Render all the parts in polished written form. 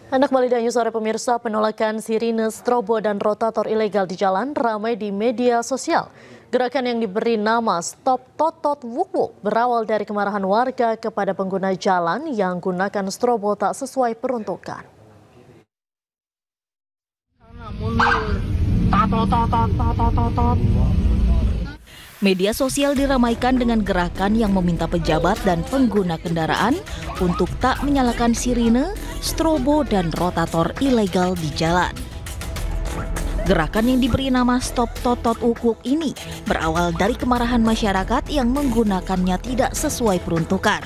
Anda kembali di News Sore pemirsa, penolakan sirine, strobo, dan rotator ilegal di jalan ramai di media sosial. Gerakan yang diberi nama Stop Totot Wuk Wuk berawal dari kemarahan warga kepada pengguna jalan yang gunakan strobo tak sesuai peruntukan. Media sosial diramaikan dengan gerakan yang meminta pejabat dan pengguna kendaraan untuk tak menyalakan sirine, strobo, dan rotator ilegal di jalan. Gerakan yang diberi nama Stop Totot Wuk Wuk ini berawal dari kemarahan masyarakat yang menggunakannya tidak sesuai peruntukan.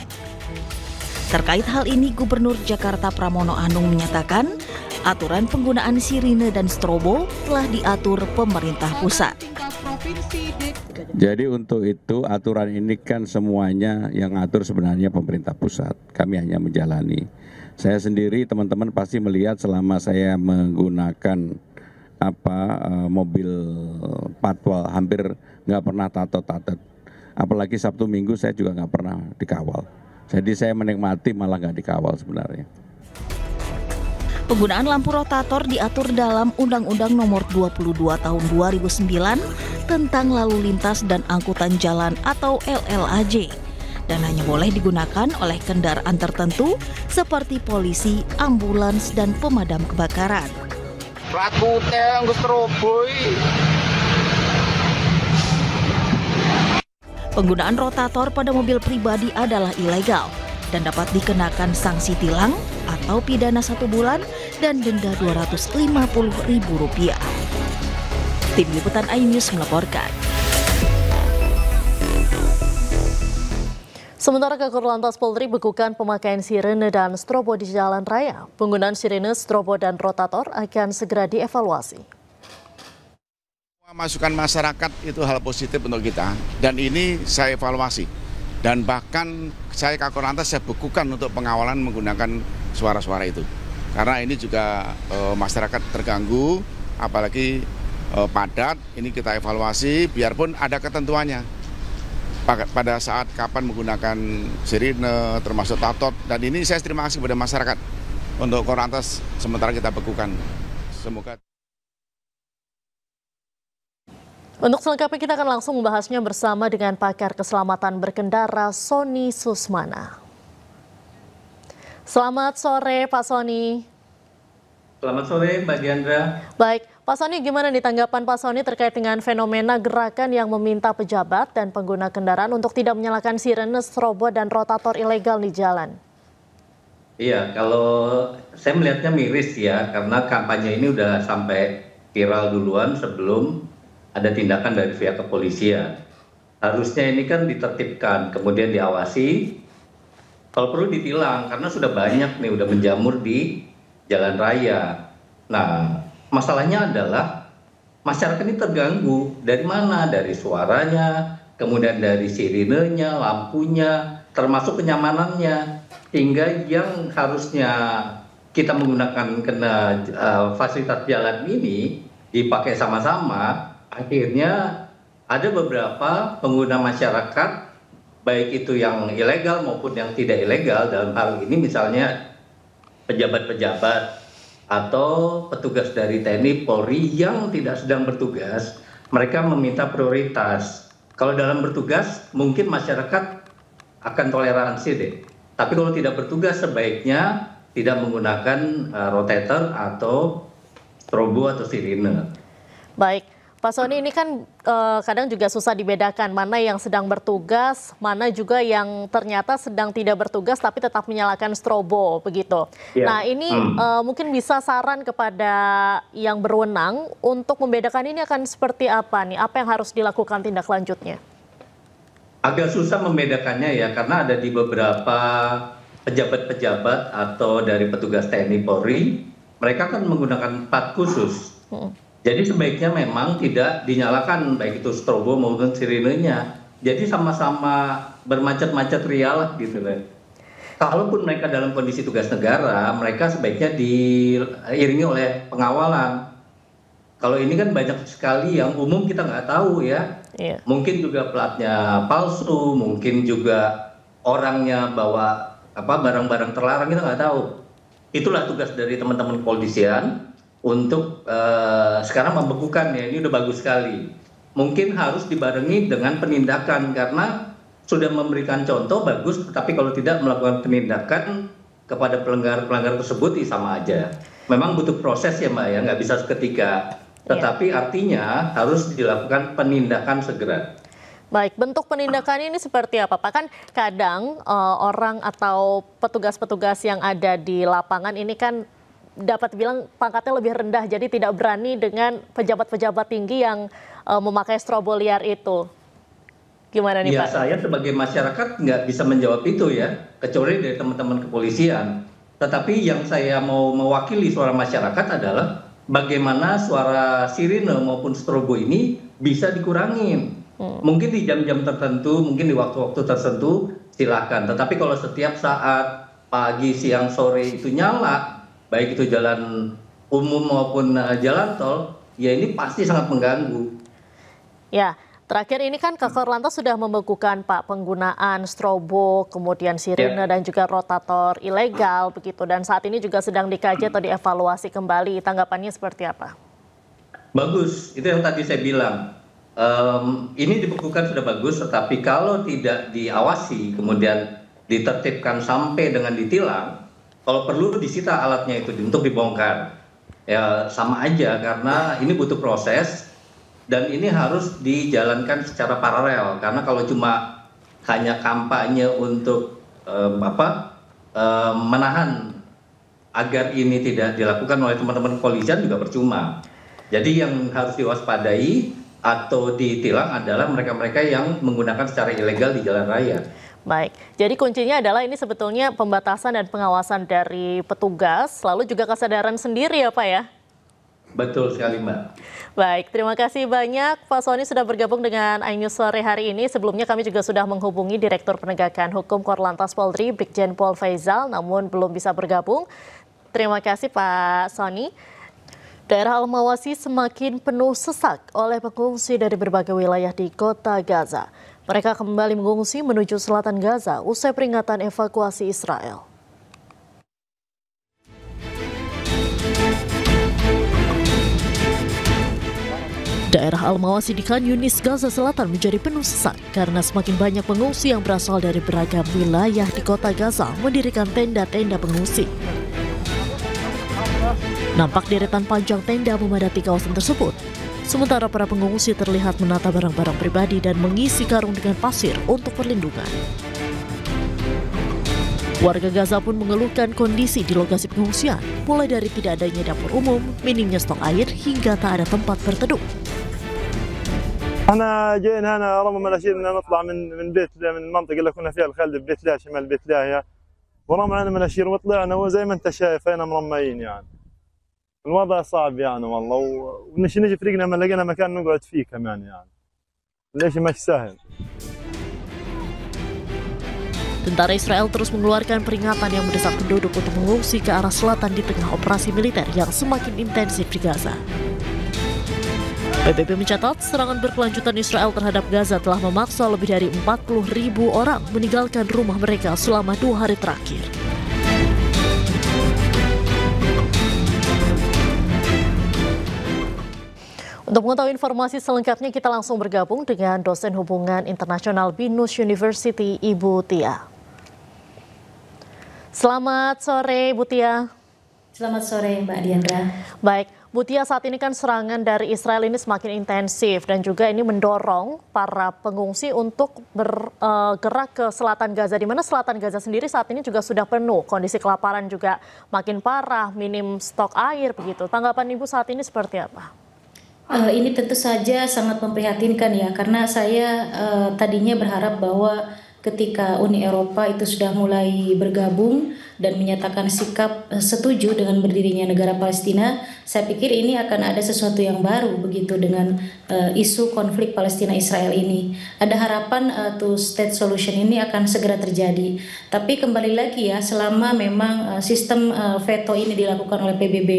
Terkait hal ini, Gubernur Jakarta Pramono Anung menyatakan aturan penggunaan sirine dan strobo telah diatur pemerintah pusat. Jadi untuk itu aturan ini kan semuanya yang ngatur sebenarnya pemerintah pusat. Kami hanya menjalani. Saya sendiri, teman-teman pasti melihat selama saya menggunakan mobil patwal, hampir nggak pernah tato-tatot. Apalagi Sabtu Minggu saya juga nggak pernah dikawal. Jadi saya menikmati malah nggak dikawal sebenarnya. Penggunaan lampu rotator diatur dalam Undang-Undang Nomor 22 Tahun 2009 tentang Lalu Lintas dan Angkutan Jalan atau LLAJ dan hanya boleh digunakan oleh kendaraan tertentu seperti polisi, ambulans, dan pemadam kebakaran. Penggunaan rotator pada mobil pribadi adalah ilegal dan dapat dikenakan sanksi tilang atau pidana 1 bulan dan denda Rp250.000. Tim Liputan iNews melaporkan. Sementara Kakor Lantas Polri bekukan pemakaian sirene dan strobo di jalan raya. Penggunaan sirene, strobo, dan rotator akan segera dievaluasi. Masukan masyarakat itu hal positif untuk kita, dan ini saya evaluasi. Dan bahkan saya Kakor Lantas saya bekukan untuk pengawalan menggunakan suara-suara itu. Karena ini juga masyarakat terganggu, apalagi padat, ini kita evaluasi biarpun ada ketentuannya. Pada saat kapan menggunakan sirine, termasuk tatot, dan ini saya terima kasih kepada masyarakat untuk Kakor Lantas sementara kita bekukan. Semoga. Untuk selengkapnya kita akan langsung membahasnya bersama dengan pakar keselamatan berkendara Sony Susmana. Selamat sore Pak Sony. Selamat sore Mbak Diandra. Baik, Pak Sony, gimana nih tanggapan Pak Sony terkait dengan fenomena gerakan yang meminta pejabat dan pengguna kendaraan untuk tidak menyalakan sirene, strobo, dan rotator ilegal di jalan? Iya, kalau saya melihatnya miris ya, karena kampanye ini udah sampai viral duluan sebelum ada tindakan dari pihak kepolisian. Harusnya ini kan ditertibkan, kemudian diawasi, kalau perlu ditilang, karena sudah banyak nih, udah menjamur di jalan raya. Nah, masalahnya adalah masyarakat ini terganggu. Dari mana? Dari suaranya, kemudian dari sirinenya, lampunya, termasuk kenyamanannya. Hingga yang harusnya kita menggunakan fasilitas jalan ini dipakai sama-sama, akhirnya ada beberapa pengguna masyarakat, baik itu yang ilegal maupun yang tidak ilegal, dalam hal ini misalnya pejabat-pejabat atau petugas dari TNI, Polri yang tidak sedang bertugas, mereka meminta prioritas. Kalau dalam bertugas mungkin masyarakat akan toleransi deh, tapi kalau tidak bertugas sebaiknya tidak menggunakan rotator atau strobo atau sirine. Baik, Pak Sony, ini kan kadang juga susah dibedakan mana yang sedang bertugas, mana juga yang ternyata sedang tidak bertugas tapi tetap menyalakan strobo, begitu. Ya. Nah, ini mungkin bisa saran kepada yang berwenang untuk membedakan ini akan seperti apa nih? Apa yang harus dilakukan tindak lanjutnya? Agak susah membedakannya ya, karena ada di beberapa pejabat-pejabat atau dari petugas TNI Polri, mereka kan menggunakan plat khusus. Jadi sebaiknya memang tidak dinyalakan baik itu strobo maupun sirinenya. Jadi sama-sama bermacet-macet rialah gitu loh. Kalaupun mereka dalam kondisi tugas negara, mereka sebaiknya diiringi oleh pengawalan. Kalau ini kan banyak sekali yang umum kita nggak tahu ya. Iya. Mungkin juga platnya palsu, mungkin juga orangnya bawa barang-barang terlarang, kita nggak tahu. itulah tugas dari teman-teman kepolisian untuk sekarang membekukan ya, ini udah bagus sekali. Mungkin harus dibarengi dengan penindakan karena sudah memberikan contoh bagus, tetapi kalau tidak melakukan penindakan kepada pelanggar tersebut sama aja. Memang butuh proses ya Mbak ya, nggak bisa seketika. Tetapi artinya harus dilakukan penindakan segera. Baik, bentuk penindakannya ini seperti apa Pak? Kan kadang orang atau petugas-petugas yang ada di lapangan ini kan dapat bilang pangkatnya lebih rendah, jadi tidak berani dengan pejabat-pejabat tinggi yang memakai strobo liar itu. Gimana nih Pak? Saya sebagai masyarakat nggak bisa menjawab itu ya, kecuali dari teman-teman kepolisian. Tetapi yang saya mau mewakili suara masyarakat adalah bagaimana suara sirine maupun strobo ini bisa dikurangin. Mungkin di jam-jam tertentu, mungkin di waktu-waktu tertentu silakan. Tetapi kalau setiap saat pagi, siang, sore itu nyala, baik itu jalan umum maupun jalan tol, ya ini pasti sangat mengganggu. Ya, terakhir ini kan Kakor Lantas sudah membekukan Pak penggunaan strobo, kemudian sirine dan juga rotator ilegal begitu. Dan saat ini juga sedang dikaji atau dievaluasi kembali. Tanggapannya seperti apa? Bagus, itu yang tadi saya bilang. Ini dibekukan sudah bagus, tetapi kalau tidak diawasi kemudian ditertibkan sampai dengan ditilang, kalau perlu disita alatnya itu untuk dibongkar. Ya sama aja karena ini butuh proses dan ini harus dijalankan secara paralel karena kalau cuma hanya kampanye untuk menahan agar ini tidak dilakukan oleh teman-teman kepolisian juga percuma. Jadi yang harus diwaspadai atau ditilang adalah mereka-mereka yang menggunakan secara ilegal di jalan raya. Baik, jadi kuncinya adalah ini sebetulnya pembatasan dan pengawasan dari petugas, lalu juga kesadaran sendiri ya Pak ya? Betul sekali Mbak. Baik, terima kasih banyak Pak Sony sudah bergabung dengan iNews sore hari ini. Sebelumnya kami juga sudah menghubungi Direktur Penegakan Hukum Korlantas Polri, Brigjen Pol Faizal, namun belum bisa bergabung. Terima kasih Pak Sony. Daerah Al-Mawasi semakin penuh sesak oleh pengungsi dari berbagai wilayah di kota Gaza. Mereka kembali mengungsi menuju selatan Gaza usai peringatan evakuasi Israel. Daerah Al-Mawasi di Khan Yunis, Gaza Selatan menjadi penuh sesak karena semakin banyak pengungsi yang berasal dari beragam wilayah di kota Gaza mendirikan tenda-tenda pengungsi. Nampak deretan panjang tenda memadati kawasan tersebut. Sementara para pengungsi terlihat menata barang-barang pribadi dan mengisi karung dengan pasir untuk perlindungan. Warga Gaza pun mengeluhkan kondisi di lokasi pengungsian, mulai dari tidak adanya dapur umum, minimnya stok air, hingga tak ada tempat berteduh. أنا جينا هنا رغم مناشير إننا نطلع من بيت من المنطقة اللي كنا فيها الخلد ببيت لاهيا شمال بيت لاهيا ورغم علينا مناشير وطلعنا وزي ما أنت شايف هنا مرميين يعني. الوضع صعب يعني والله ونجي فريقنا ما لقينا مكان نقعد فيه كمان يعني. ليش مش سهل. Tentara Israel terus mengeluarkan peringatan yang mendesak penduduk untuk mengungsi ke arah selatan di tengah operasi militer yang semakin intensif di Gaza. PBB mencatat serangan berkelanjutan Israel terhadap Gaza telah memaksa lebih dari 40.000 orang meninggalkan rumah mereka selama 2 hari terakhir. Untuk mengetahui informasi selengkapnya kita langsung bergabung dengan dosen hubungan internasional BINUS University, Ibu Tia. Selamat sore, Bu Tia. Selamat sore, Mbak Diandra. Baik, Bu Tia, saat ini kan serangan dari Israel ini semakin intensif dan juga ini mendorong para pengungsi untuk bergerak ke selatan Gaza, di mana selatan Gaza sendiri saat ini juga sudah penuh, kondisi kelaparan juga makin parah, minim stok air begitu. Tanggapan Ibu saat ini seperti apa? Ini tentu saja sangat memprihatinkan ya, karena saya tadinya berharap bahwa ketika Uni Eropa itu sudah mulai bergabung dan menyatakan sikap setuju dengan berdirinya negara Palestina, saya pikir ini akan ada sesuatu yang baru begitu dengan isu konflik Palestina-Israel ini. Ada harapan two-state solution ini akan segera terjadi. Tapi kembali lagi ya, selama memang sistem veto ini dilakukan oleh PBB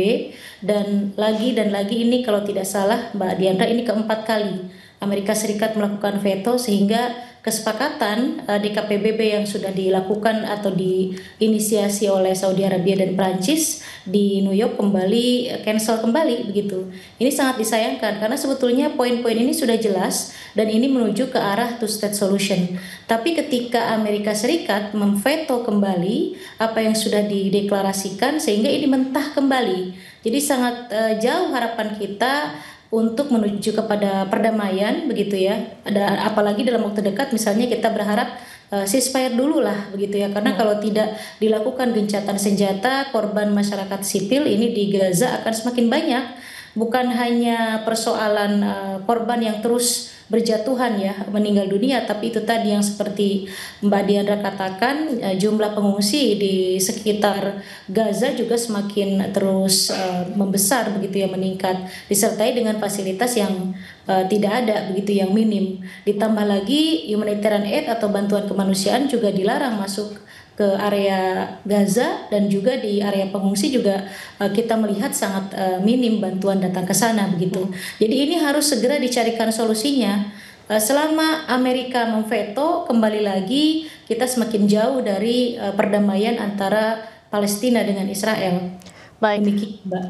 dan lagi ini kalau tidak salah Mbak Diandra ini keempat kali Amerika Serikat melakukan veto sehingga kesepakatan DKPBB yang sudah dilakukan atau diinisiasi oleh Saudi Arabia dan Prancis di New York kembali cancel kembali begitu. Ini sangat disayangkan karena sebetulnya poin-poin ini sudah jelas dan ini menuju ke arah two state solution. Tapi ketika Amerika Serikat memveto kembali apa yang sudah dideklarasikan sehingga ini mentah kembali. Jadi sangat jauh harapan kita untuk menuju kepada perdamaian begitu ya. Ada apalagi dalam waktu dekat misalnya kita berharap ceasefire dulu lah begitu ya, karena kalau tidak dilakukan gencatan senjata korban masyarakat sipil ini di Gaza akan semakin banyak. Bukan hanya persoalan korban yang terus berjatuhan ya meninggal dunia, tapi itu tadi yang seperti Mbak Diandra katakan, jumlah pengungsi di sekitar Gaza juga semakin terus membesar begitu ya, meningkat, disertai dengan fasilitas yang tidak ada begitu, yang minim. Ditambah lagi humanitarian aid atau bantuan kemanusiaan juga dilarang masuk ke area Gaza, dan juga di area pengungsi juga kita melihat sangat minim bantuan datang ke sana begitu. Jadi ini harus segera dicarikan solusinya. Selama Amerika memveto, kembali lagi kita semakin jauh dari perdamaian antara Palestina dengan Israel. Baik, demikian, Mbak.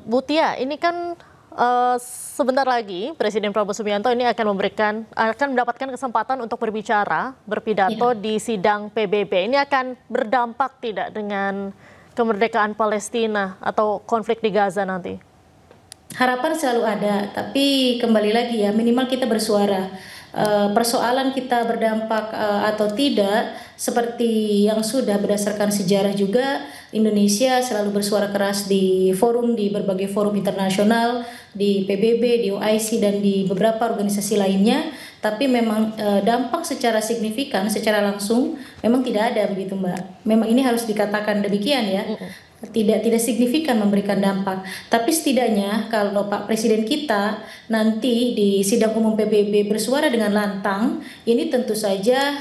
Bu Tia, ini kan sebentar lagi Presiden Prabowo Subianto ini akan mendapatkan kesempatan untuk berpidato di sidang PBB. Ini akan berdampak tidak dengan kemerdekaan Palestina atau konflik di Gaza nanti? Harapan selalu ada, tapi kembali lagi ya, minimal kita bersuara. Persoalan kita berdampak atau tidak, seperti yang sudah berdasarkan sejarah juga, Indonesia selalu bersuara keras di berbagai forum internasional, di PBB, di OIC, dan di beberapa organisasi lainnya. Tapi memang dampak secara signifikan, secara langsung memang tidak ada begitu, Mbak. Memang ini harus dikatakan demikian ya. Tidak signifikan memberikan dampak. Tapi setidaknya kalau Pak Presiden kita nanti di sidang umum PBB bersuara dengan lantang, ini tentu saja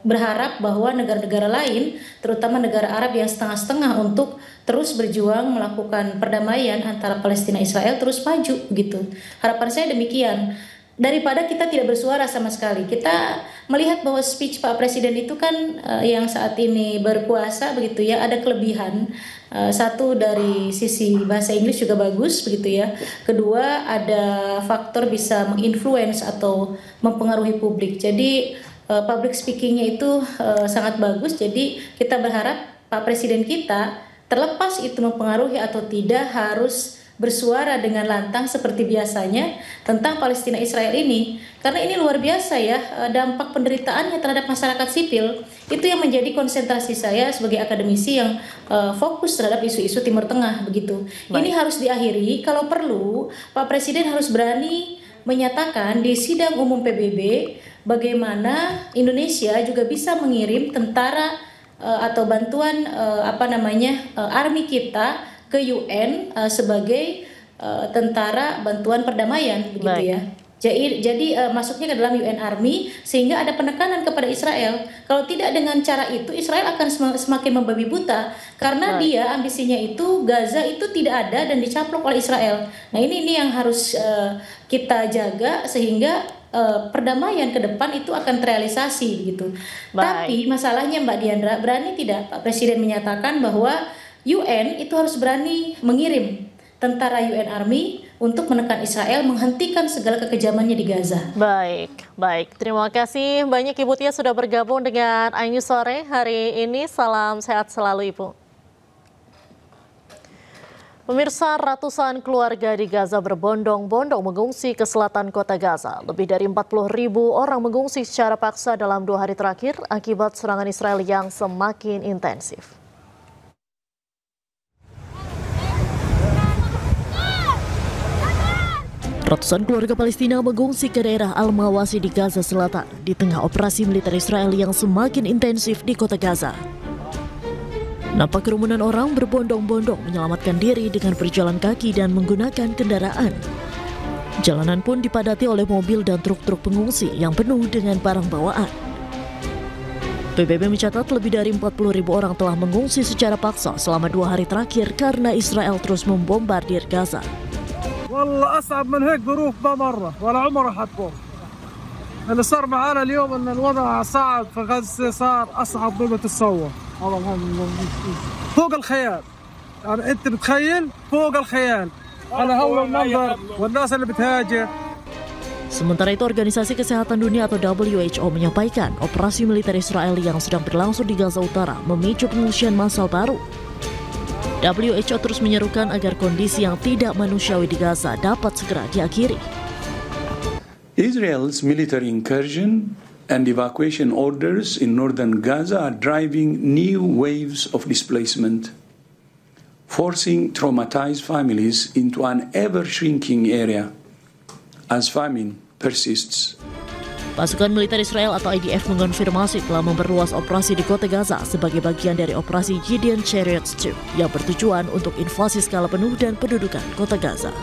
berharap bahwa negara-negara lain, terutama negara Arab yang setengah-setengah untuk terus berjuang melakukan perdamaian antara Palestina Israel terus maju gitu. Harapan saya demikian. Daripada kita tidak bersuara sama sekali. Kita melihat bahwa speech Pak Presiden itu kan yang saat ini berkuasa begitu ya, ada kelebihan. Satu, dari sisi bahasa Inggris juga bagus begitu ya. Kedua, ada faktor bisa menginfluence atau mempengaruhi publik. Jadi public speakingnya itu sangat bagus. Jadi kita berharap Pak Presiden kita, terlepas itu mempengaruhi atau tidak, harus bersuara dengan lantang seperti biasanya tentang Palestina Israel ini, karena ini luar biasa ya dampak penderitaannya terhadap masyarakat sipil. Itu yang menjadi konsentrasi saya sebagai akademisi yang fokus terhadap isu-isu Timur Tengah begitu. Baik. Ini harus diakhiri. Kalau perlu Pak Presiden harus berani menyatakan di sidang umum PBB bagaimana Indonesia juga bisa mengirim tentara atau bantuan army kita ke UN sebagai tentara bantuan perdamaian begitu. Baik. Ya. Jadi masuknya ke dalam UN Army sehingga ada penekanan kepada Israel. Kalau tidak dengan cara itu, Israel akan semakin membabi buta karena dia ambisinya itu Gaza itu tidak ada dan dicaplok oleh Israel. Nah ini yang harus kita jaga sehingga perdamaian ke depan itu akan terrealisasi gitu. Tapi masalahnya Mbak Diandra, berani tidak Pak Presiden menyatakan bahwa UN itu harus berani mengirim tentara UN Army untuk menekan Israel, menghentikan segala kekejamannya di Gaza. Baik. Terima kasih banyak Ibu Tia sudah bergabung dengan iNews Sore hari ini. Salam sehat selalu Ibu. Pemirsa, ratusan keluarga di Gaza berbondong-bondong mengungsi ke selatan kota Gaza. Lebih dari 40.000 orang mengungsi secara paksa dalam 2 hari terakhir akibat serangan Israel yang semakin intensif. Ratusan keluarga Palestina mengungsi ke daerah Al-Mawasi di Gaza Selatan di tengah operasi militer Israel yang semakin intensif di kota Gaza. Nampak kerumunan orang berbondong-bondong menyelamatkan diri dengan berjalan kaki dan menggunakan kendaraan. Jalanan pun dipadati oleh mobil dan truk-truk pengungsi yang penuh dengan barang bawaan. PBB mencatat lebih dari 40.000 orang telah mengungsi secara paksa selama 2 hari terakhir karena Israel terus membombardir Gaza. والله أصعب من هيك ظروف ما مرة ولا عمرها حتكون اللي صار معنا اليوم ان الوضع صعب في غزه، صار اصعب مما تتصور. فوق الخيال، يعني انت بتخيل فوق الخيال على هول المنظر والناس اللي بتهاجر. Sementara itu, Organisasi Kesehatan Dunia atau WHO menyampaikan operasi militer Israel yang sedang berlangsung di Gaza Utara memicu pengungsian massal baru. WHO terus menyerukan agar kondisi yang tidak manusiawi di Gaza dapat segera diakhiri. Israel's military incursion and evacuation orders in northern Gaza are driving new waves of displacement, forcing traumatized families into an ever-shrinking area as famine persists. Pasukan militer Israel atau IDF mengonfirmasi telah memperluas operasi di kota Gaza sebagai bagian dari operasi Gideon Chariots II yang bertujuan untuk invasi skala penuh dan pendudukan kota Gaza.